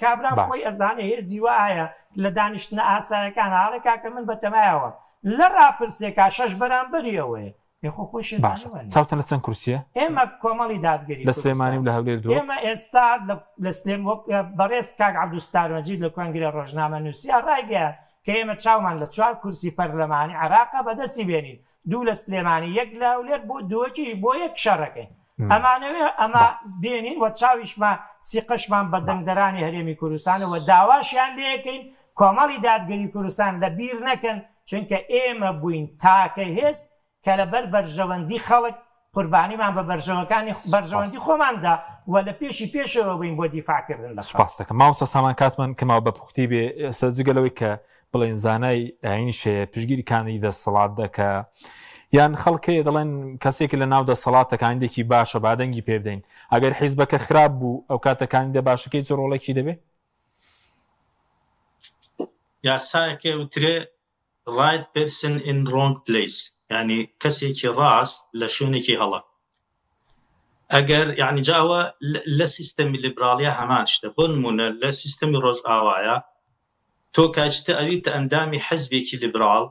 کابرا خۆی ئەزانێ هێزی وایە لە دانیشتنە ئاسایەکان هاڵێ کاکە من بەتەمایەوە لە ڕاپرسێکا 6 بەرامبەری ئەوەیە چاوتە لە چەند کورسیە ئێمە کۆمەڵی دادگەری لە سلێمانی و لە هەولێر دووە ئێمە ئێستا لە سلێم بەڕێز کاک عەبدولستارمەجید لە کۆنگرە ڕۆژنامە نووسیا ڕایگەیان کە ئێمە چاومان لە 4 کورسی پەرلەمانی عێراقا بەدەستی بێنین 2 لە سلێمانی 1 لە هەولێر بۆ 2کیش بۆ 1 شەڕەکەین ئەمانەوێ ئەمە بێنین و چاویشمان سیقشمان بە دەنگدەرانی هەرێمی کوردستانەوە داواشیان لێەکەین کۆمەڵی دادگەری کوردستان لە بیر نەکەن چونکە ئێمە بووین تاکە هێز کە لەبەر بەرژەوەندی خەڵک قوربانیمان بە بەرژەوەندی خۆماندا و لە پێشەوە بووین بۆ دیفاعکردن لە سوپاس دەکەم ماوەستا سامان کاتمان کەماوە بە پوختی بێ ئێستا جگەلەوەی کە بڵێن زانای ئاینی شەیە پشگیریکانی دەسەڵات دەکە یان خەڵکەیە دەڵێن کەسێکی لە ناو دەسەڵاتەکانێکی باشە بادەنگی پێ بدەین ئەگەر حیزبەکە خراپ بوو ئەو کاتەکانی دە باشەکەی چ ڕۆڵێکی دەبێت یاسایەکە وترێ right person in wrong place يعني کەسێکی ڕاست لە شوێنێکی هەڵە ئەگەر یعنی جاوە لە سیستەمی لیبرالیە هەمان شتە بۆ نمونە لە سیستەمی ڕۆژئاوایە تۆ کاچتە ئەویتە ئەندامی حەزبێکی لیبرال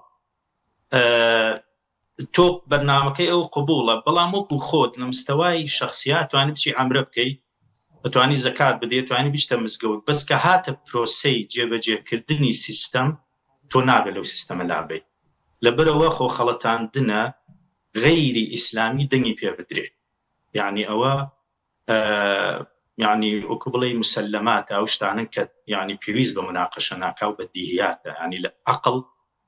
تۆ بەرنامەکەی ئەو قبوڵە بەڵام وەکو خۆت لە مستەوای شخصیات توانی بچی عەمرە بکەی بتوانی زەکات بدەیت توانی بیشتە مزگەوت بەس کە هاتە پرۆسەی جێبەجێکردنی سیستەم تۆ نابێت لەو سیستەمە لابێت لەبەرەوە خۆ خەڵەتاندنە غەیری ئیسلامی دەنگی پێ بدرێت یعنی ئەوە یعنی وەکو بڵێ مسلماتە ئەو شتانن کە یعنی پێویست بە مناقەشە ناکاو بە دیهیاتە ینی لە عەقڵ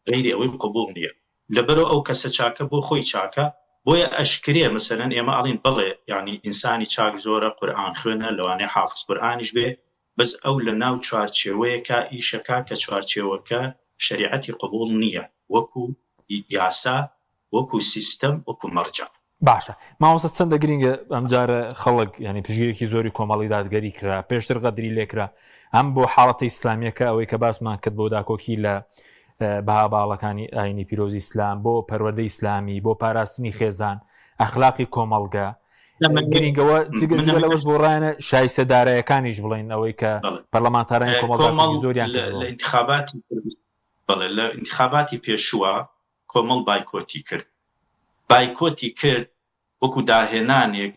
غەیری ئەوەی قبوڵ نییە لەبەرەوە ئەو کەسە چاکە بۆ خۆی چاکە بۆیە ئەشکرێ مەسەلەن ئێمە ئەڵین بڵێ یعنی ئینسانی چاک زۆرە قورئان خوێنە لەوانەیە حافظ قورئانیش بێ بەس ئەو لە ناو چوارچێوەیەکە ئیشەکە کە چوارچێوەکە شریعەتی قبوڵ نییە وەکو یاسا وەکو سیستەم وەکو مەرجە باشە ماوەستا چەندە گرینگە ئەمجارە خەڵک ینی پژگیرێکی زۆری کۆمەڵی دادگەری کرا پێشتر غەدری لێکرا ئەم بۆ حاڵەتە ئیسلامیەکە ئەوەی کە باسمان کرد بۆ داکۆکی لە بەها باڵەکانی ئاینی پیرۆزی ئیسلام بۆ پەروەردەی ئیسلامی بۆ پاراستنی خێزان ئەخلاقی کۆمەڵگە گرینگەوە جگە لەوەش بۆ ڕایەنە شایستەدارایەکانیش بڵین ئەوەی کە پەرلەمانتارانی کۆمەڵ زۆریان لە انتخاباتی پێشووە کۆمەڵ بایکۆتی کرد وەکو داهێنانێک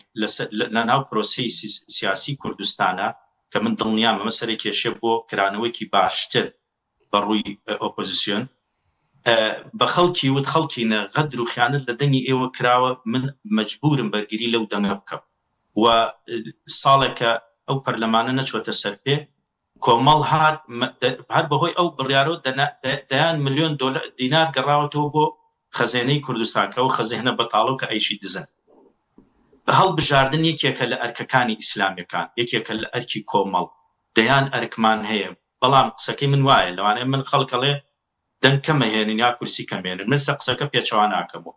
لە ناو پرۆسەی سیاسی کوردستانە کە من دڵنیامە مەسەرە کێشە بۆ کرانەوەیکی باشتر بەڕووی ئۆپۆزیسیۆن بە خەڵکی وت خەڵکینە غەدر و خیانەت لە دەنگی ئێوە کراوە من مەجبورم بەرگری لەو دەنگە بکەم و ساڵێکە ئەو پەرلەمانە نەچۆتە سەر پێ کۆمەڵ هەر بەهۆی ئەو بڕیارۆ دەیان ملیۆن دینار گەڕاوەتەوە بۆ خەزێنەی کوردستان کە ئەو خەزێنە بەتاڵۆ کە ئەیشی دزن هەڵبژاردن یەکێکە لە ئەرکەکانی ئیسلامیەکان یەکێکە لە ئەرکی کۆمەڵ دەیان ئەرکمان هەیە بەڵام قسەکەی من وایە لەوانەیە من خەڵکەڵێ دەنگ کەمەهێنن یا کورسی کەمێنن من سە قسەکە پێچەوە ناکەمەوە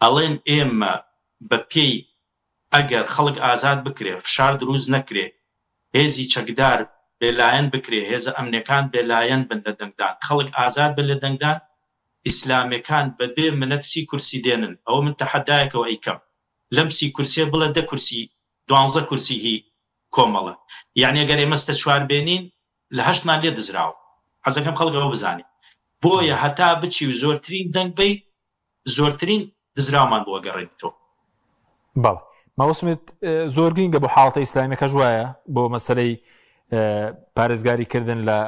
ئەڵێن ئێمە بە پێی ئەگەر خەڵک ئازاد بکرێ فشار دروست نەکرێ هێزی چەکدار بێلایەن بکرێ هێزە ئەمنەکان بێلایەن بن لە دەنگدان خەڵک ئازاد بن لە دەنگدان ئیسلامیەکان بەبێ منەت 30 کورسی دێنن ئەوە من تەحەدایەکەوە ئەیکەم لەم 30 کورسیە بڵێ 10 کورسی 12 کورسی هی کۆمەڵە یعنی ئەگەر ئێمەستە چوار بێنین لە 8مان لێ دزراوە حەزەکەم خەڵکەوە بزانێ بۆیە هەتا بچی و زۆرترین دەنگ بی زۆرترین دزراومان بۆ گەڕێنیتەوە بەڵێ ماوەسمت زۆر گرینگە بۆ حاڵەتە ئیسلامیەکەش وایە بۆ مەسەلەی پارێزگاریکردن لە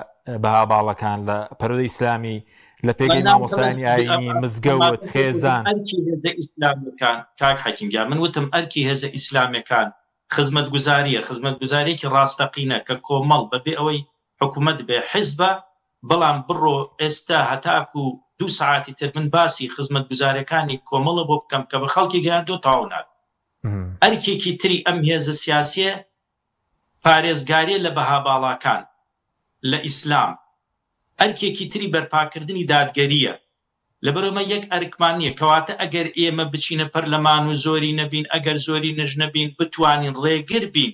بەها باڵەکان لە پەرۆدە ئیسلامی لە پێگەی مامۆستایانی ئاینی مزگەوت خێزان کاک حەکیمگیان من وتم ئەرکی هێزە ئیسلامیەکان خزمەتگوزاریەکی ڕاستەقینە کە کۆمەڵ بەبێ ئەوەی حکوومەت بێ حیزبە بەڵام بڕۆ ئێستا هەتاکو 2 ساعتی تر من باسی خزمەتگوزاریەکانی کۆمەڵە بۆ بکەم کە بە خەڵکی گەیاندۆ تاونات ئەرکێکی تری ئەم هێزە سیاسیە پارێزگاریە لە بەها باڵاکان لە ئیسلام ئەرکێکی تری بەرپاکردنی دادگەریە لەبەرەوەمە یەک ئەرکمان نییە کەواتە ئەگەر ئێمە بچینە پەرلەمان و زۆری نەبین ئەگەر زۆری نەژ نەبین بتوانین ڕێگر بین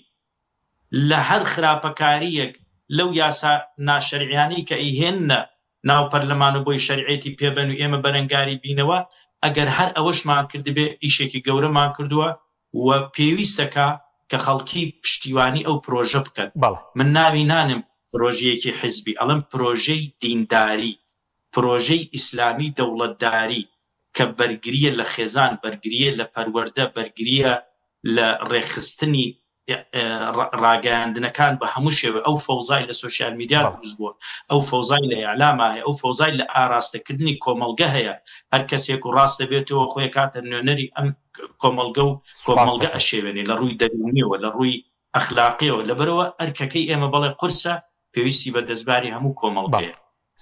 لە هەر خراپەکاریەک لەو یاسا ناشەرعیانی کە ئیهێنە ناو پەرلەمان و بۆی شەریعەتی پێبەن و ئێمە بەرەنگاری بینەوە ئەگەر هەر ئەوەشمان کردبێ ئیشێکی گەورەمان کردووە و پێویستەکە کە خەڵکی پشتیوانی ئەو پرۆژە بکەن من ناوی نانم پرۆژەیەکی حزبی ئەڵم پرۆژەی دینداری پرۆژەی ئیسلامی دەوڵەتداری کە بەرگریە لە خێزان بەرگریە لە پەروەردە بەرگریە لە ڕێخستنی ڕاگەاندنەکان بە هەموو شێوە ئەو فەوزای لە سوشیال میدیا دروست بووە ئەو فەوزای لە ئیعلامە هەیە ئەو فەوزای لە ئاراستەکردنی کۆمەڵگە هەیە هەر کەسێک و ڕاستە بێتەوە خۆی کاتە نوێنەری ئەم کۆمەڵگە و کۆمەڵگە ئەشێوێنێ لە ڕووی دەرونیەوە لە ڕووی ئەخلاقیەوە لەبەرەوە ئەرکەکەی ئێمە بەڵێ قورسە پێویستی بە دەستباری هەموو کۆمەڵگەیە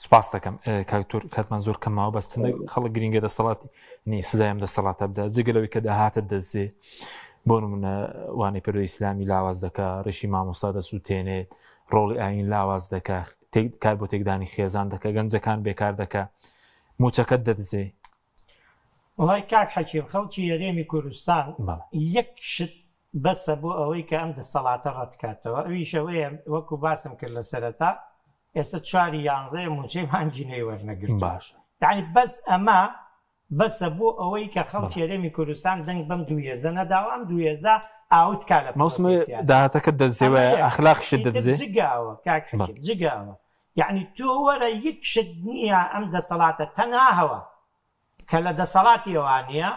سپاس دەکەم کاکتور کاتمان زۆر کەماوە بەستنە خەڵک گرینگە دەسەڵاتی نی سزایم دەسەڵاتە بدە جگەلەوەی کە داهاتە دەزێ بۆ نمونە وانەی پەرۆی ئیسلامی لاواز دەکا ڕێشی مامۆستا دەسووتێنێت ڕۆڵی ئاین لاواز دەکا کار بۆ تێکدانی خێزان دەکە گەنجەکان بێکار دەکا موچەکەت دەدزێ وڵای کاک حەکیم خەڵکی هەرێمی کوردستان یەک شت بەسە بۆ ئەوەی کە ئەم دەسەڵاتە ڕەتکاتەوە ئەویشەوەیە وەکو باسم کرد لە سەرەتا ئێستا 4/11 موچەی مانگینەی وەرنەگرت باش یعنی بەس ئەمە بەسە بۆ ئەوەی کە خەڵکی هەرێمی کوردستان دەنگ بەم دوێزە نەداوە ئەم دوێزە ئاوت کا لە داهاتەکە دەدزێوە ئەخلاقیشت دەدزێ جگاوە کاک حەکیم جگاوە یعنی تۆ وەرە یەک شت نییە ئەم دەسەڵاتە تەنها هەوە کە لە دەسەڵاتی ئەوانە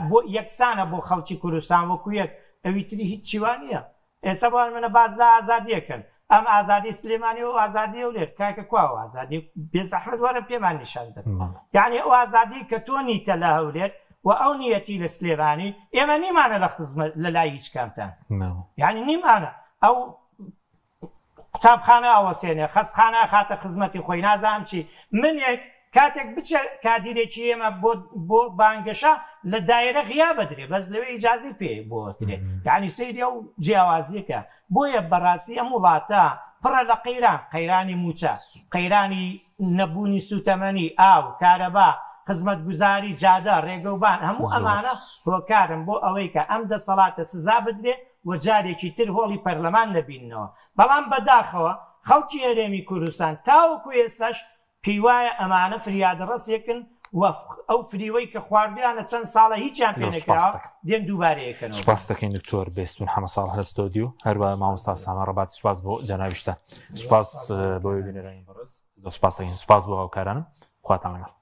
بۆ یەکسانە بۆ خەڵکی کوردستان وەکو یەک ئەوی تری هیچ چیوانە ئێستا بۆ منە باز لە ئازادیەکەن ئەم ئازادی سلێمانی و ئازادی و لێت کاکە کواوە ئازادی بێزەحمەت وەرە پێمان نیشاندن یعنی ئەو ئازادی کە تۆ نیتە لە هەولێر و ئەو نیەتی لە سلێمانی ئێمە نیمانە لە خزمەت لە لای هیچ کامتان یعنی نیمانە ئەو قوتابخانە ئەوەسێنێ خەستخانە خاتە خزمەتی خۆی نازانم چی منێک کاتێک بچە کادیرێکی ئێمە بۆ بانگەشە لە دایرە غیا بەدرێ بەس لەوێ ئیجازی پێ بۆکرێ یعنی سەیری ئەو جیاوازیەکە بۆیە بەڕاستی ئەم وڵاتە پڕە لە قەیرانی موچە قەیرانی نەبوونی سوتەمەنی ئاو کارەبا خزمەتگوزاری جادە ڕێگەوبان هەموو ئەمانە هۆکارن بۆ ئەوەی کە ئەم دەسەڵاتە سزا بدرێ و جارێکی تر هۆڵی پەرلەمان نەبینەوە بەڵام بەداخەوە خەڵکی هەرێمی کوردستان تاوەکو ئێسەش پێی وایە ئەمانە فریادە ڕەسێکن ئەو فریوەی کە خواردیانە چەند ساڵە هیچیان پێ نەکراوە دێن دووبارەیەکەنەوە. سوپاس دەکەین دکتۆر بێستون هەمە ساڵ هەستۆدی و هەروە مامۆستا سامان ڕەباتی سوپاس بۆ جەناویشتە سوپاس بۆ بینەرانی بەڕێز سوپاس دەکەین سوپاس بۆ هاوکارانم خواتان لەگەڵ.